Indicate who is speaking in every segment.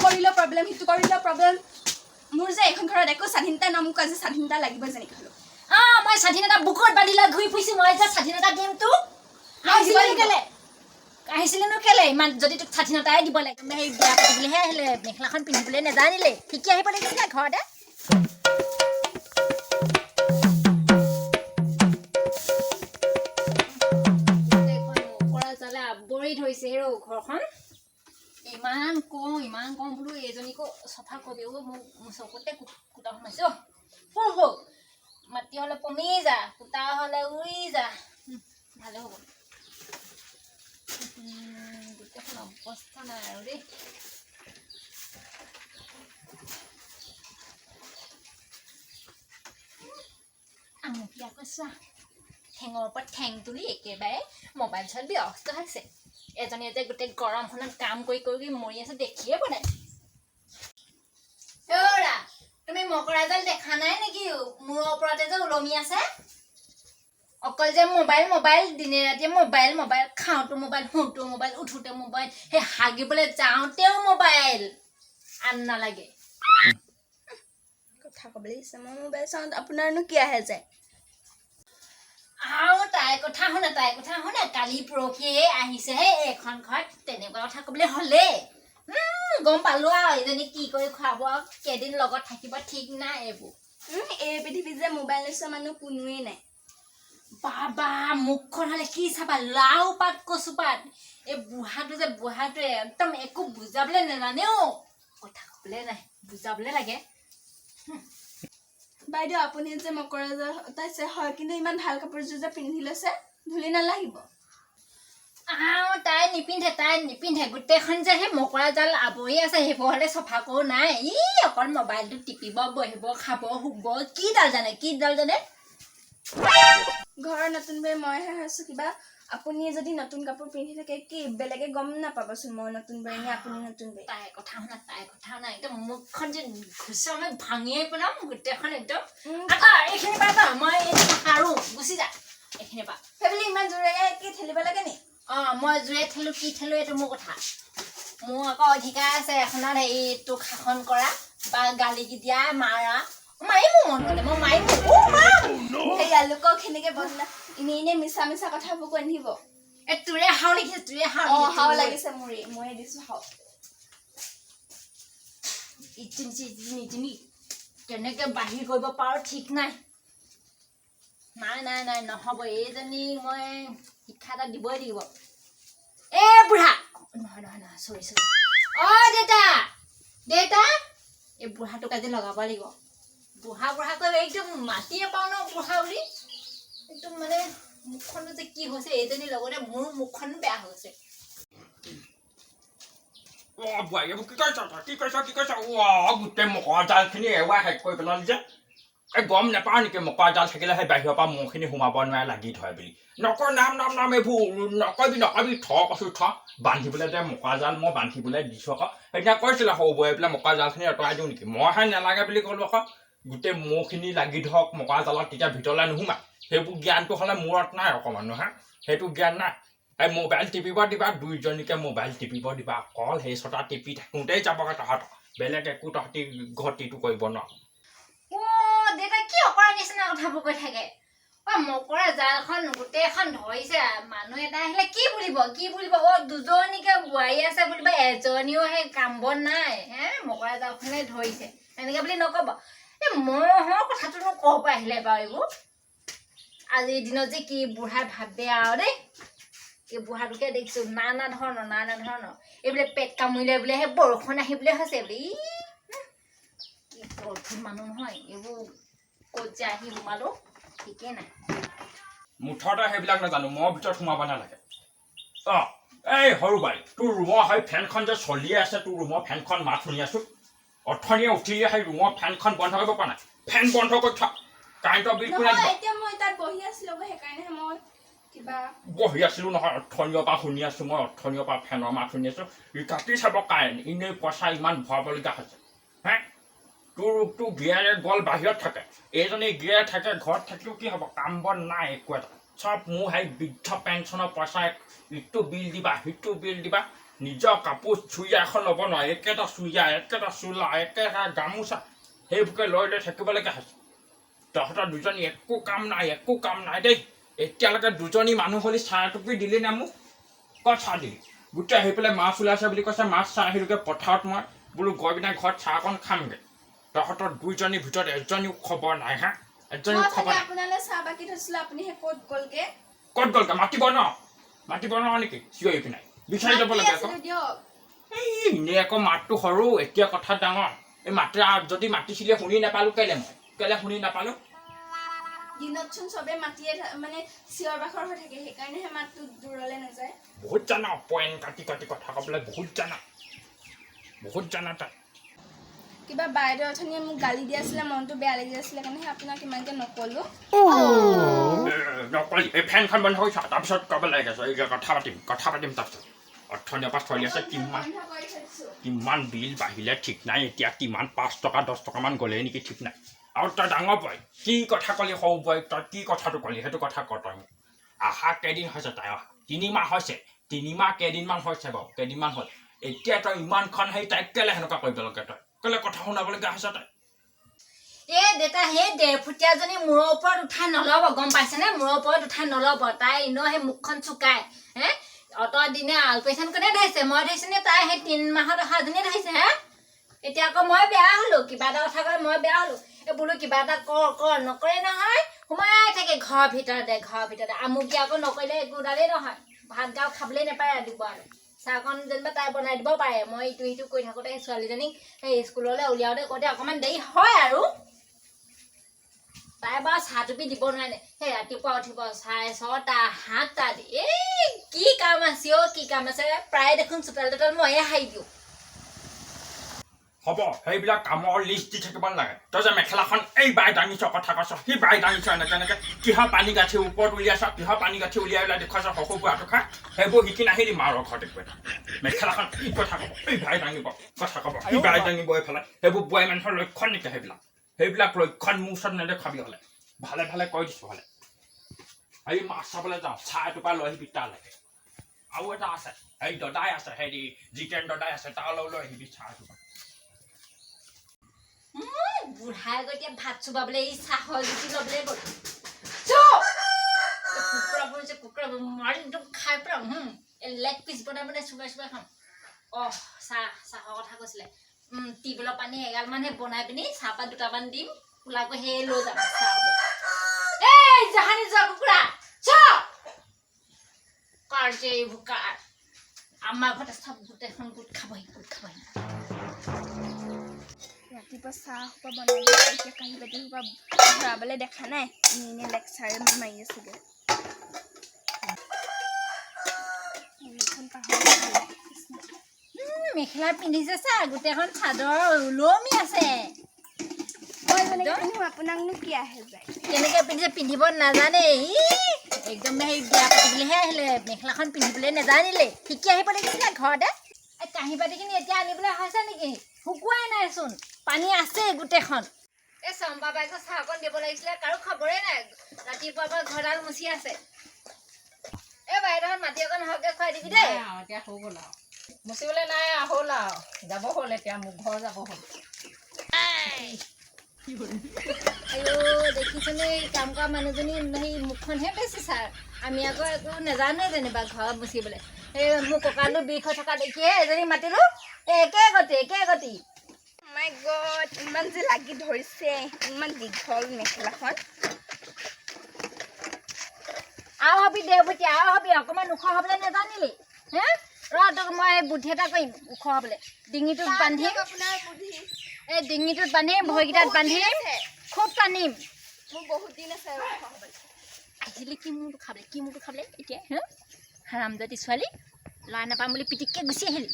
Speaker 1: কৰিলেও প্ৰব্লেম সিটো কৰিলেও প্ৰব্লেম মোৰ যে এখন ঘৰত একো স্বাধীনতা নাই মোক আজি স্বাধীনতা লাগিব যেনেকৈ হ'লেও
Speaker 2: মই স্বাধীনতা বুকুত বান্ধি লৈ ঘূৰি ফুৰিছোঁ মই যে স্বাধীনতা দিমতো আহিছিলেনো কেলে ইমান যদি তোক স্বাধীনতাই দিব লাগে সেই বিয়া পাতিবলৈহে আহিলে মেখেলাখন পিন্ধিবলৈ নেজানিলে শিকি আহিব লাগিছিলে ঘৰতে আৱৰি ধৰিছে ৰ ঘৰখন ইমান কওঁ বোলো এইজনীকো চফা কৰিও মোক চকুতে কুটা সোমাইছে মাটি হ'লে পমি যা কুটা হ'লে উৰি যা ভালে হ'ব গোটেইখন অৱস্থা নাই আৰু দেই আমুকীয়া কৈছা ঠেঙৰ ওপৰত ঠেং তুলি একেবাৰে মোবাইল চোৱাত ব্যস্ত হৈছে এজনীয়ে যে গোটেই গৰমখনত কাম কৰি মৰি আছে দেখিয়ে পোৱা নাই অৰা তুমি মকৰা জাল দেখা নাই নেকি মূৰৰ ওপৰতে যে ওলমি আছে অকল যে মোবাইল দিনে ৰাতিয়ে মোবাইল খাওঁতো মোবাইল শুওঁতো মোবাইল উঠোতে মোবাইল সেই হাগিবলৈ যাওঁতেও মোবাইল আন নালাগে
Speaker 1: কথা ক'বলৈ ইচ্ছা মই মোবাইল চাওঁ আপোনাৰনো কি আহে যায়
Speaker 2: তাই কথা শুনে কালি পৰহিয়ে আহিছেহে এখন ঘৰত তেনেকুৱা কথা ক'বলৈ হ'লে গম পালো আৰু এইজনী কি কৰি খুৱাব কেইদিন লগত থাকিব ঠিক নাই এইবোৰ
Speaker 1: এই পৃথিৱীত যে মোবাইল নোচোৱা মানুহ কোনোৱেই নাই
Speaker 2: বাবা মুখখন হ'লে কি চাবা লাও পাত কচু পাত এই বুঢ়াটোৱে একদম একো বুজাবলৈ নাজানেও কথা ক'বলৈ নাই বুজাবলৈ লাগে
Speaker 1: বাইদেউ আপুনি যে মকৰা জাল অতাইছে হয় কিন্তু ইমান ভাল কাপোৰযোৰ যে পিন্ধি লৈছে ধূলি নালাগিব
Speaker 2: তাই নিপিন্ধে গোটেইখন যে সেই মকৰা জাল আৱৰি আছে সেইবোৰ হ'লে চফা কৰোঁ নাই অকল মোবাইলটো টিপিব বহিব খাব শুব কি ডাল জানে
Speaker 1: ঘৰৰ নতুন বোৱাৰী মইহে হৈছোঁ কিবা আপুনি যদি নতুন কাপোৰ পিন্ধি থাকে কি বেলেগে গম নাপাবচোন মই নতুন বোৱাৰী নে আপুনি নতুন বোৱাৰী
Speaker 2: তাই কথা শুনা একদম মুখখন যে ঘুচা মই ভাঙিয়ে পেলাম গোটেইখন একদম এইখিনি পা মই সাৰো গুচি যা এইখিনি পা
Speaker 1: সেইবুলি ইমান জোৰে কি ঠেলিব লাগে নি
Speaker 2: মই জোৰে ঠেলো কি ঠেলো এইটো মোৰ কথা মোৰ আকৌ অধিকাৰ আছে এখনত হেৰি তোক শাসন কৰা বা গালি দিয়া মাৰা মাৰিমো মন গ'লে মই মাৰিমো
Speaker 1: সেয়া লোকক সেনেকে বদনা এনেই মিছা কথাবোৰ কৈ নিব
Speaker 2: তোৰে হাও লাগিছে
Speaker 1: হাও লাগিছে ময়ে দিছো হাও
Speaker 2: ইটিনি কেনেকে বাহিৰ কৰিব পাৰো ঠিক নাই নহ'ব এইজনী মই শিক্ষা এটা দিবই লাগিব বুঢ়া নহয় চৰি দেউতা এই বুঢ়াটোক আজি লগাব লাগিব বুঢ়া কৈ একদম মাতিয়ে পাওঁ ন বুঢ়া বুলি একদম মানে মুখখনো যে কি হৈছে এইজনীৰ লগতে মোৰ মুখখন বেয়া হৈছে
Speaker 3: কি কৈছ গোটেই মকৰা জালখিনি এৱাই শেষ কৰি পেলালি যে গম নাপাওঁ নেকি মকৰা জাল থাকিলে সেই বাহিৰৰ পৰা মহখিনি সোমাব নোৱাৰে লাগি থয় বুলি নকয় নাম এইবোৰ নকবি থ বান্ধিবলৈ যে মকৰা জাল মই বান্ধিবলৈ দিছোঁ আকৌ সেইদিনা কৈছিলে সৰু বৈ পেলাই মকৰা জালখিনি আঁতৰাই দিওঁ নেকি মইহে নালাগে বুলি ক'লোঁ আকৌ গোটেই মহখিনি লাগি ধৰক মকৰা জালত তেতিয়া ভিতৰলৈ নোসোমায় সেইবোৰ জ্ঞানটো হ'লে মূৰত নাই অকণমান নহয় সেইটো জ্ঞান নাই এই মোবাইল টিপিব দিবা দুইজনীকে মোবাইল টিপিব দিবা অকল সেই ছটা টিপি থাকোঁতেই যাবগৈ তহঁত বেলেগ একো তহঁতি ঘটিটো কৰিব নোৱাৰ
Speaker 2: দেউতা কি অকৰা নিচিনা কথাবোৰ কৈ থাকে মকৰা জালখন গোটেইখন ধৰিছে মানুহ এটা আহিলে কি বুলিব দুজনীকে বোৱাৰী আছে বুলিব এজনীও সেই কাম বন নাই মকৰা জালখনে ধৰিছে এনেকে বুলি নকব এই মহৰ কথাটোনো ক'ৰ পৰা আহিলে বাৰু এইবোৰ আজিৰ দিনত যে কি বুঢ়াই ভাবে আৰু দেই এই বুঢ়াটোকে দেখিছোঁ নানা ধৰণৰ এইবোলে পেট কামুৰিলে বোলে সেই বৰষুণ আহিবলৈ হৈছে বোলে কি অদ্ভুত মানুহ নহয় এইবোৰ ক'ত যে আহি সোমালো ঠিকেই নাই
Speaker 3: মুঠতে সেইবিলাক নাজানো মোৰ ভিতৰত সোমাব নালাগে এই সৰু বাই তোৰ ৰুমৰ সেই ফেনখন যে চলিয়ে আছে তোৰ ৰুমৰ ফেনখন মাত শুনি আছোঁ অথনিয়ে উঠিয়ে সেই ৰুমৰ ফেনখন বন্ধ কৰিব পৰা নাই ফেন বন্ধ কৰি থ কাৰেণ্টৰ বিল কোনে দিব
Speaker 1: এতিয়া মই তাত বহি আছিলোঁ সেইকাৰণেহে মই
Speaker 3: বহি আছিলোঁ নহয় অথনিৰ পৰা শুনি আছোঁ মই অথনিৰ পৰা ফেনৰ মাত শুনি আছোঁ কাটি চাব কাৰেণ্ট এনেই পইচা ইমান ভৰাবলগীয়া হৈছে তোৰ গিয়েৰে গ'ল বাহিৰত থাকে এইজনী গিয়েৰে থাকে ঘৰত থাকিলেও কি হ'ব কাম বন নাই একো এটা চব মোৰ সেই বৃদ্ধ পেঞ্চনৰ পইচা ইটো বিল দিবা সিটো বিল দিবা নিজৰ কাপোৰ চুৰিয়া এখন ল'ব নোৱাৰে একেটা চুৰিয়া একেটা চোলা একেটা গামোচা সেইবোৰকে লৈ থাকিব লগা হৈছে তহঁতৰ দুজনী একো কাম নাই দেই এতিয়ালৈকে দুজনী মানুহ হ'লে চাহ টুপি দিলি নে মোক ক'ত চাহ দিলি গোটেই আহি পেলাই মাছ ওলাইছে বুলি কৈছে মাছ চাহ আহিলোগৈ পথাৰত মই বোলো গৈ পিনে ঘৰত চাহ অকণ খামগৈ তহঁতৰ দুইজনীৰ ভিতৰত এজনীও খবৰ নাই হা এজনীও খবৰ নাই
Speaker 1: আপোনালৈ চাহ বাকি থৈছিলো আপুনিহে ক'ত গ'লগে
Speaker 3: ক'ত গ'লগৈ মাতিব ন নেকি চিঞৰি পিনে বিচাৰি যাব লাগে আকৌ এই এনেই আকৌ মাতটো সৰু এতিয়া কথা ডাঙৰ এই মাতে যদি মাতিছিলে শুনি নাপালো কেলে শুনি নাপালো
Speaker 1: দিনতচোন চবে মাতিয়ে মানে চিঞৰ বাখৰ হৈ থাকে সেইকাৰণেহে মাতটো দূৰলৈ নাযায়
Speaker 3: বহুত জানা পইণ্ট কাটি কথা ক'বলৈ বহুত জানা তাই
Speaker 1: কিবা বাইদেউ অথনিয়ে মোক গালি দি আছিলে মনটো বেয়া লাগি আছিলে কাৰণেহে আপোনাক ইমানকে নকলো
Speaker 3: নকলি এই ফেনখন বন্ধ কৰিছা তাৰপিছত ক'ব লাগে এই কথা পাতিম তাৰপিছত অৰ্থনীতিৰ পৰা চলি আছে কিমান বিল বাঢ়িলে ঠিক নাই এতিয়া কিমান 5 টকা 10 টকামান গ'লে নেকি ঠিক নাই আৰু তই ডাঙৰ বয় কি কথা ক'লি সৰু বয় তই কি কথাটো ক'লি সেইটো কথা ক তই মোক আহা কেইদিন হৈছে তাই অহা 3 মাহ হৈছে 3 মাহ কেইদিনমান হৈছে বাৰু কেইদিনমান হ'ল এতিয়া তই ইমানখন সেই তাইক কেলে সেনেকুৱা কৰিব লাগে তই কেলে কথা শুনাবলগীয়া হৈছে তাই
Speaker 2: দেউতা সেই 1.5 ফুটীয়াজনী মূৰৰ ওপৰত উঠাই নল'ব গম পাইছেনে মূৰৰ ওপৰত উঠাই নল'ব তাই এনেও সেই মুখখন চুকাই হে অত দিনে আলপৈচান কোনে ধৰিছে মই ধৰিছেনে তাই সেই 3 মাহত অহাজনীয়ে ধৰিছে হে এতিয়া আকৌ মই বেয়া হ'লো কিবা এটা কথা ক'লে মই বেয়া হ'লো এই বোলো কিবা এটা কৰ নকৰে নহয় সোমাই থাকে ঘৰৰ ভিতৰতে আমুকি আকৌ নকৰিলে একোডালেই নহয় ভাত গাঁও খাবলৈ নাপায় ৰাতিপুৱা চাহকণ যেনিবা তাই বনাই দিব পাৰে মই ইটো সিটো কৰি থাকোঁতে সেই ছোৱালীজনীক সেই স্কুললৈ উলিয়াওঁতে কওঁতে অকণমান দেৰি হয় আৰু তাই বাৰু চাহ টুপি দিব নোৱাৰে সেই ৰাতিপুৱা উঠিব 6:30 7টা এই কি কাম আছে প্ৰায় দেখোন চোতাল ময়ে সাৰি দিওঁ
Speaker 3: হ'ব সেইবিলাক কামৰ লিষ্ট দি থাকিব নালাগে তই যে মেখেলাখন এই বাই দাঙিছ কথা কৈছ সি বাই দাঙিছ এনেকৈ কিহৰ পানী গাঠি ওপৰত উলিয়াইছ কিহৰ পানী গাঠি উলিয়াই দেখুৱাইছ সৰু বুঢ়াটো খা সেইবোৰ শিকি নাহিলি মাৰৰ ঘৰত একো এটা মেখেলাখন কি কথা ক'ব এই বাই দাঙিব কথা ক'ব সি বাই দাঙিব এইফালে সেইবোৰ বোৱাৰী মানুহৰ লক্ষণ নেকি সেইবিলাক লক্ষণ মোৰ ওচৰত নেদেখাবি হ'লে ভালে কৈ দিছোঁ হ'লে এই মাছ চাবলৈ যাওঁ চাহ এটোপা লৈ আহিবি তালৈকে আৰু এটা আছে এই দদাই আছে হেৰি জিতেন দদাই আছে তালৈ লৈ আহিবি চাহ এটোপা
Speaker 2: বুঢ়াই গৈ ভাত চুবাবলৈ এই চাহৰ জুতি ল'বলৈ গ'ল কুকুৰাবোৰ মাৰি একদম খাই পেলাম লেগ পিচ বনাই চুবাই খাম চাহৰ কথা কৈছিলে টিউবেলৰ পানী এগালমানহে বনাই পিনি চাহপাত 2টামান দিম ওলাকৈ সেই লৈ যাম চাহ এই জাহানি যোৱা কুকুৰা কাৰ যে এইবোৰ কাৰ আমাৰ ঘৰতে চব গোটেইখন গোট খাবহি
Speaker 1: ৰাতিপুৱা চাহ সোপা বনাই এতিয়া কাঁহী বাতি সোপা ভৰাবলৈ দেখা নাই এনেই লেকচাৰে মাৰি আছোগে
Speaker 2: মেখেলা পিন্ধিছে চা গোটেইখন চাদৰ ওলমি আছে
Speaker 1: আপোনাকনো কি আহে যায়
Speaker 2: কেনেকৈ পিন্ধিছে পিন্ধিব নাজানে একদম সেই বিয়া পাতিবলৈহে আহিলে মেখেলাখন পিন্ধিবলৈ নাজানিলে শিকি আহিব লাগিছিলে ঘৰতে এই কাঁহী বাতিখিনি এতিয়া আনিবলৈ হৈছে নেকি শুকুৱাই নাইচোন পানী আছে গোটেইখন এই চম্পা বাইকত চাহ অকণ দিব লাগিছিলে কাৰো খবৰেই নাই ৰাতিপুৱাৰ পৰা ঘৰডাল মুচি আছে এই বাইদেউহঁত মাটি অকণ সৰহকৈ খুৱাই দিবি দেই
Speaker 4: এতিয়া হৈ গ'ল আৰু মুচিবলৈ নাই হ'ল আৰু যাব হ'ল এতিয়া মোৰ ঘৰ যাব হ'ল
Speaker 2: দেখিছেনে এই কাম কৰা মানুহজনী সেই মুখখনহে বেছি ছাৰ আমি আকৌ একো নাজানোৱে যেনিবা ঘৰত মুচিবলৈ সেই মোৰ কঁকালটো বিষ হৈ থকা দেখিয়ে এজনী মাতিলোঁ একে গতি
Speaker 1: মাই গড ইমান যে লাগি ধৰিছে ইমান দীঘল মেখেলাখন
Speaker 2: আৰু হবি দেৱতী আৰু হবি অকণমান ওখ হ'বলৈ নাজানিলি হে তোক মই বুদ্ধি এটা কৰিম ওখ হ'বলৈ ডিঙিটোত বান্ধিম
Speaker 1: আপোনাৰ বুদ্ধি
Speaker 2: এই ডিঙিটোত বান্ধিম ভৰিকেইটাত বান্ধিম খুব টানিম
Speaker 1: মোৰ বহুত দিন আছে
Speaker 2: আহিলি কি মূৰটো খাবলৈ এতিয়া হাৰামজাতি ছোৱালী ল'ৰা নাপাম বুলি পিটিককৈ গুচি আহিলি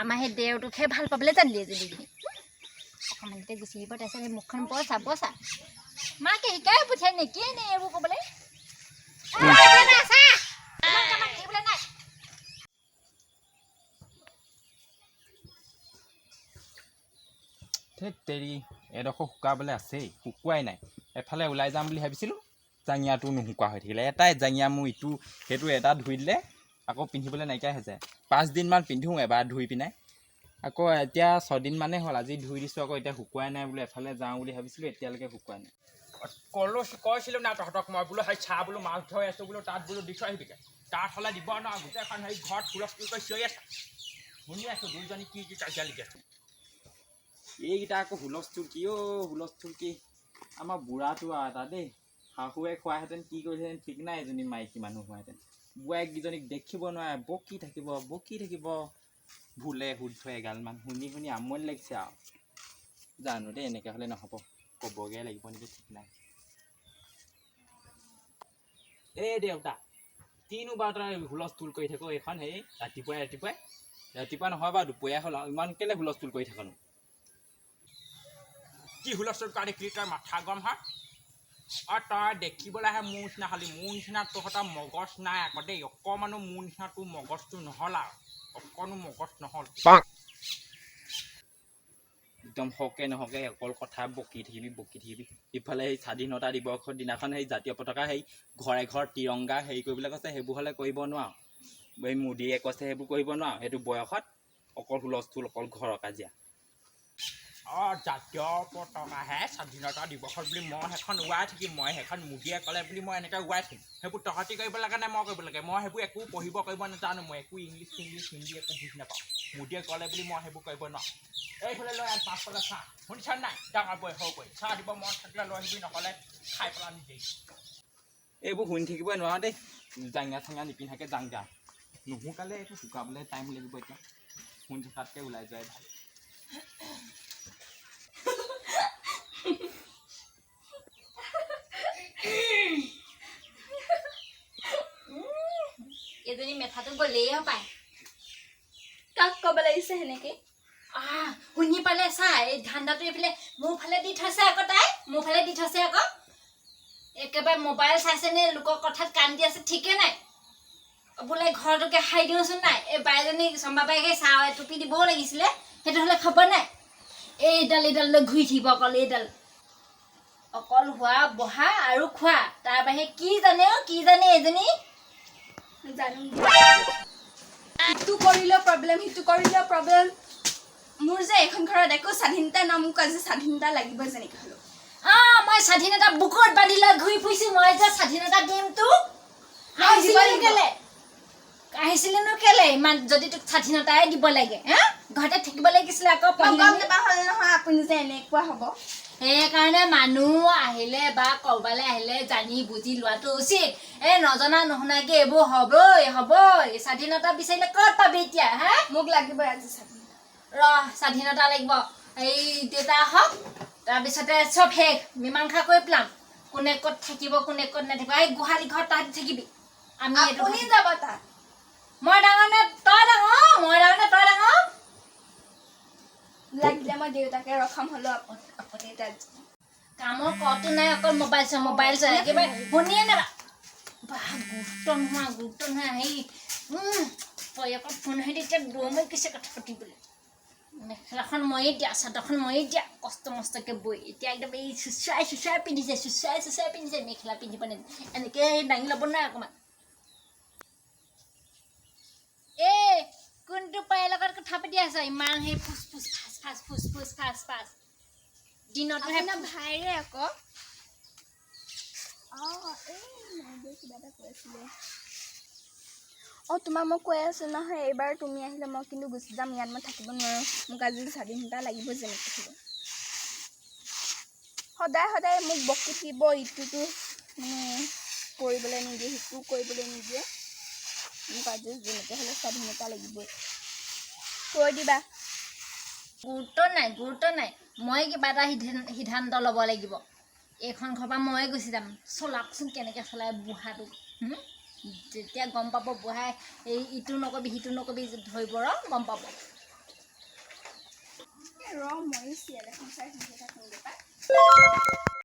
Speaker 2: আমাৰ সেই দেওৰটোকহে ভাল পাবলৈ জানিলি যদি অকণমানতে গুচি আহিব তাৰপিছত সেই মুখখন বচা মাকে শিকাই পঠিয়াই নেকি নে এইবোৰ ক'বলৈ
Speaker 5: তেৰি এডোখৰ শুকাবলৈ আছেই শুকুৱাই নাই এফালে ওলাই যাম বুলি ভাবিছিলোঁ জাঙিয়াটো নুশুকুৱা হৈ থাকিলে এটাই জাঙিয়া মোৰ ইটো সেইটো এটা ধুই দিলে আকৌ পিন্ধিবলৈ নাইকিয়া হৈ যায় 5 দিনমান পিন্ধোঁ এবাৰ ধুই পিনে আকৌ এতিয়া 6 দিনমানেই হ'ল আজি ধুই দিছোঁ আকৌ এতিয়া শুকুৱাই নাই বোলো এফালে যাওঁ বুলি ভাবিছিলোঁ এতিয়ালৈকে শুকুৱাই নাই
Speaker 3: কৈছিলোঁ না তহঁতক মই বোলো সেই চাহ বোলো মাছ ধৰি আছোঁ বোলো তাত বোলো দি থৈ আহিবিগৈ তাত হ'লে দিব ন গোটেইখন সেই ঘৰত হুলস্থুল কৰি চিঞৰি আছে শুনি আছোঁ দুইজনী কি কাজিয়া লাগি আছোঁ
Speaker 5: এইকেইটা আকৌ হুলস্থুল কি হুলস্থুল কি আমাৰ বুঢ়াটো এটা দেই শাহুৱে খোৱাহেঁতেন কি কৰিলেহেঁতেন ঠিক নাই এজনী মাইকী মানুহ হোৱাহেঁতেন বোৱাৰীকেইজনীক দেখিব নোৱাৰে বকি থাকিব ভুলে শুদ্ধ এগালমান শুনি আমনি লাগিছে আৰু জানো দেই এনেকৈ হ'লে নহ'ব ক'বগৈ লাগিব নেকি ঠিক নাই এই দেউতা কিনো বাৰু তই হুলস্থুল কৰি থাকোঁ এইখন সেই ৰাতিপুৱা নহয় বাৰু দুপৰীয়া হ'ল আৰু ইমান কেলৈ হুলস্থুল কৰি থাকোঁ
Speaker 3: কি হুলস্থুল কৰা দেখি তই মাথা গৰম হয় তই দেখিবলৈ আহে মোৰ নিচিনা খালি মোৰ নিচিনা তহঁতৰ মগজ নাই আকৌ দেই অকণমানো মোৰ নিচিনা তোৰ মগজটো নহ'ল আৰু অকণো মগজ নহ'ল
Speaker 5: একদম হকে নহকে অকল কথা বকি থাকিবি ইফালে সেই স্বাধীনতা দিৱসৰ দিনাখন সেই জাতীয় পতাকা সেই ঘৰে ঘৰ তিৰংগা হেৰি কৰিবলৈ কৈছে সেইবোৰ হ'লে কৰিব নোৱাৰো এই মোদীয়ে কৈছে সেইবোৰ কৰিব নোৱাৰো সেইটো বয়সত অকল হুলস্থুল অকল ঘৰৰ কাজিয়া
Speaker 3: জাতীয় পতাকাহে স্বাধীনতা দিৱসত বুলি মই সেইখন উৰাই থাকিম মই সেইখন মোদীয়ে ক'লে বুলি মই এনেকৈ উৰাই থাকিম সেইবোৰ তহঁতি কৰিব লাগে নে মই কৰিব লাগে মই সেইবোৰ একো পঢ়িব কৰিব নাজানো মই একো ইংলিছ হিন্দী একো বুজি নাপাওঁ মোদীয়ে ক'লে বুলি মই সেইবোৰ কৰিব নোৱাৰোঁ এইফালে লৈ আন 5 টকা চাহ শুনিছ নাই ডাঙৰ বৈ সৰু বৈ চাহ দিব মন থাকিলে লৈ আহিবি নহ'লে খাই পেলাই নিজেই
Speaker 5: এইবোৰ শুনি থাকিবই নোৱাৰো দেই জাঙা চাঙা নিপিন্ধাকৈ যাং যা নুশুকালে এইটো শুকাবলৈ টাইম লাগিব এতিয়া শুনি থকাতকৈ ওলাই যোৱাই ভাল
Speaker 2: এজনী মেথাটো গ'লেই পায়
Speaker 1: কাক ক'ব লাগিছে সেনেকে
Speaker 2: শুনি পালে চা এই ধান্দাটো এইফালে মোৰ ফালে দি থৈছে আকৌ তাই মোৰ ফালে দি থৈছে আকৌ একেবাৰে মোবাইল চাইছে নে লোকৰ কথাত কান্দি আছে ঠিকে নাই বোলে ঘৰটোকে খাই দিওঁচোন নাই এই বাইজনী চম্বাবাইকে চাহ টুপি দিবও লাগিছিলে সেইটো হ'লে খবৰ নাই এইডাল লৈ ঘূৰি থাকিব অকল হোৱা বহা আৰু খোৱা তাৰ বাহিৰে কি জানে এজনী
Speaker 1: জানো ইটো কৰিলেও প্ৰব্লেম সিটো কৰিলেও প্ৰব্লেম মোৰ যে এখন ঘৰত একো স্বাধীনতা নাই মোক আজি স্বাধীনতা লাগিব যেনেকৈ হ'লেও
Speaker 2: মই স্বাধীনতা বুকুত বান্ধি লৈ ঘূৰি ফুৰিছো মই যে স্বাধীনতা দিম তোক আহিছিলেনো কেলে ইমান যদি তোক স্বাধীনতাই দিব লাগে ঘৰতে থাকিব লাগিছিলে আকৌ
Speaker 1: গম নাপা হ'ল নহয় আপুনি যে এনেকুৱা হ'ব
Speaker 2: সেইকাৰণে মানুহ আহিলে বা ক'ৰবালৈ আহিলে জানি বুজি লোৱাটো উচিত নজনা নুশুনাকে এইবোৰ হ'বই স্বাধীনতা বিচাৰিলে ক'ত পাবি এতিয়া
Speaker 1: মোক লাগিবই আজি স্বাধীনতা
Speaker 2: স্বাধীনতা লাগিব এই দেউতা আহক তাৰপিছতে চব শেষ মীমাংসা কৰি পেলাম কোনে ক'ত থাকিব কোনে ক'ত নাথাকিব এই গোহালি ঘৰত তাহাঁতি থাকিবি আমি
Speaker 1: আপুনি যাব তাত
Speaker 2: মই ডাঙৰ নে তই ডাঙৰ
Speaker 1: লাগিলে মই দেউতাকে ৰখাম হ'লেও আপুনি তাত
Speaker 2: কামৰ কতো নাই অকল মোবাইল চাই একেবাৰে শুনিয়ে নাপা গুৰুত্ব নোহোৱা হেৰি তই আকৌ ফোন আহি এতিয়া দৌৰমৈ কিছে কথা পাতিবলৈ মেখেলাখন ময়ে দিয়া চাদৰখন ময়ে দিয়া কষ্ট মষ্টকৈ বৈ এতিয়া একদম এই চুচুৱাই পিন্ধিছে মেখেলা পিন্ধিব নে এনেকৈ দাঙি ল'ব নাই অকণমান কোনটো পায়ৰ লগত কথা পাতি আছ ইমান সেই ফুচ ফাচ দিনত
Speaker 1: ভাইৰে আকৌ কিবা এটা কৈ আছিলে তোমাক মই কৈ আছোঁ নহয় এইবাৰ তুমি আহিলে মই কিন্তু গুচি যাম ইয়াত মই থাকিব নোৱাৰোঁ মোক আজি স্বাধীনতা লাগিব যেনেকৈ থাকিব সদায় মোক বকি থাকিব ইটোতো কৰিবলৈ নিদিয়ে সিটো কৰিবলৈ নিদিয়ে মোক আজি যেনেকৈ হ'লে স্বাধীনতা লাগিবই কৈ দিবা
Speaker 2: গুৰুত্ব নাই মই কিবা এটা সিদ্ধান্ত ল'ব লাগিব এইখন ঘৰৰ পৰা ময়ে গুচি যাম চলাকচোন কেনেকৈ চলাই বুঢ়াটোক যেতিয়া গম পাব বুঢ়াই এই ইটো নকবি সিটো নকবি ধৰিব গম পাব
Speaker 1: ময়ো চিৰিয়েল এখন চাই